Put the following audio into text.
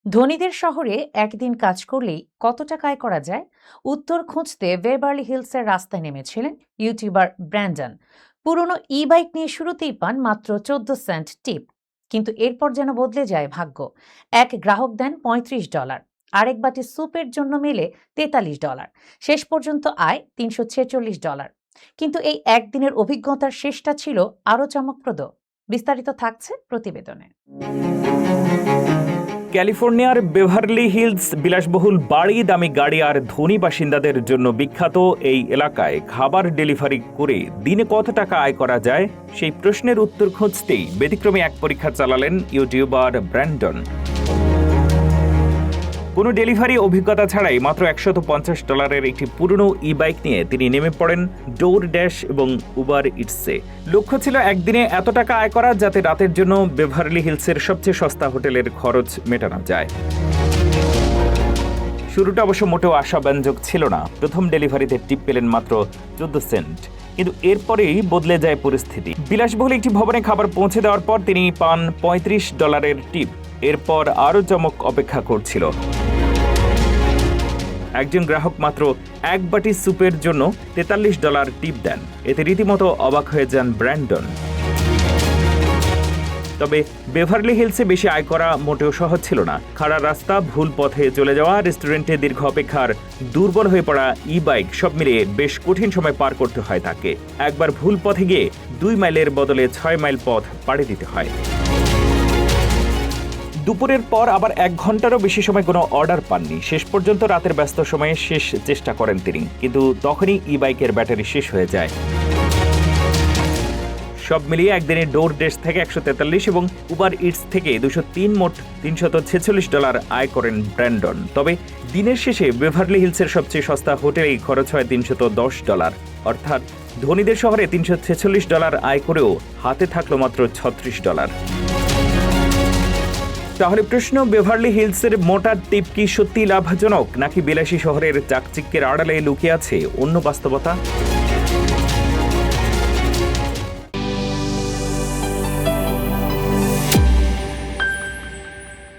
ধনীদের শহরে একদিন কাজ করলেই কত টাকা আয় করা যায়? উত্তর খুঁজতে বেভারলি হিলসের রাস্তায় নেমেছিলেন ইউটিউবার ব্র্যান্ডন। পুরনো ই বাইক নিয়ে শুরুতেই পান মাত্র 14 সেন্ট টিপ। কিন্তু এরপর যেন বদলে যায় ভাগ্য। এক গ্রাহক দেন $35, আরেক বাটি স্যুপের জন্য মেলে $43। শেষ পর্যন্ত আয় $346। কিন্তু এই একদিনের অভিজ্ঞতার শেষটা ছিল আরও চমকপ্রদ। বিস্তারিত থাকছে প্রতিবেদনে। ক্যালিফোর্নিয়ার বেভারলি হিলস বিলাসবহুল বাড়ি, দামি গাড়ি আর ধনী বাসিন্দাদের জন্য বিখ্যাত এই এলাকায় খাবার ডেলিভারি করে দিনে কত টাকা আয় করা যায় সেই প্রশ্নের উত্তর খুঁজতেই ব্যতিক্রমী এক পরীক্ষা চালালেন ইউটিউবার ব্র্যান্ডন। কোনো ডেলিভারি অভিজ্ঞতা ছাড়াই মাত্র $150 একটি পুরনো ই বাইক নিয়ে তিনি নেমে পড়েন ডোর ড্যাশ এবং উবার ইটসে। লক্ষ্য ছিল একদিনে এত টাকা আয় করা যাতে রাতের জন্য বেভারলি হিলসের সবচেয়ে সস্তা হোটেলের খরচ মেটানো যায়। শুরুটা অবশ্য মোটেও আশাব্যঞ্জক ছিল না। প্রথম ডেলিভারিতে টিপ পেলেন মাত্র 14 সেন্ট। কিন্তু এরপরেই বদলে যায় পরিস্থিতি। বিলাসবহুল একটি ভবনে খাবার পৌঁছে দেওয়ার পর তিনি পান $35 টিপ। এরপর আরও চমক অপেক্ষা করছিল। একজন গ্রাহক মাত্র এক বাটি স্যুপের জন্য $43 টিপ দেন। এতে রীতিমতো অবাক হয়ে যান ব্র্যান্ডন। তবে বেভারলি হিলসে বেশি আয় করা মোটেও সহজ ছিল না। খাড়া রাস্তা, ভুল পথে চলে যাওয়া, রেস্টুরেন্টে দীর্ঘ অপেক্ষার, দুর্বল হয়ে পড়া ই বাইক সব মিলিয়ে বেশ কঠিন সময় পার করতে হয় তাকে। একবার ভুল পথে গিয়ে 2 মাইলের বদলে 6 মাইল পথ পাড়ি দিতে হয়। দুপুরের পর আবার 1 ঘন্টারও বেশি সময় কোনো অর্ডার পাননি। শেষ পর্যন্ত রাতের ব্যস্ত সময়ে শেষ চেষ্টা করেন তিনি, কিন্তু তখনই ই বাইকের ব্যাটারি শেষ হয়ে যায়। সব মিলিয়ে একদিনে ডোর ড্যাশ থেকে 143 এবং উবার ইটস থেকে 203, মোট $346 আয় করেন ব্র্যান্ডন। তবে দিনের শেষে বেভারলি হিলসের সবচেয়ে সস্তা হোটেলেই খরচ হয় $310। অর্থাৎ ধনীদের শহরে $346 আয় করেও হাতে থাকলো মাত্র $36। তাহলে প্রশ্ন, বেভারলি হিলসের মোটা টিপ কি সত্যি লাভজনক, নাকি বিলাসী শহরের চাকচিক্যের আড়ালে লুকিয়ে আছে অন্য বাস্তবতা?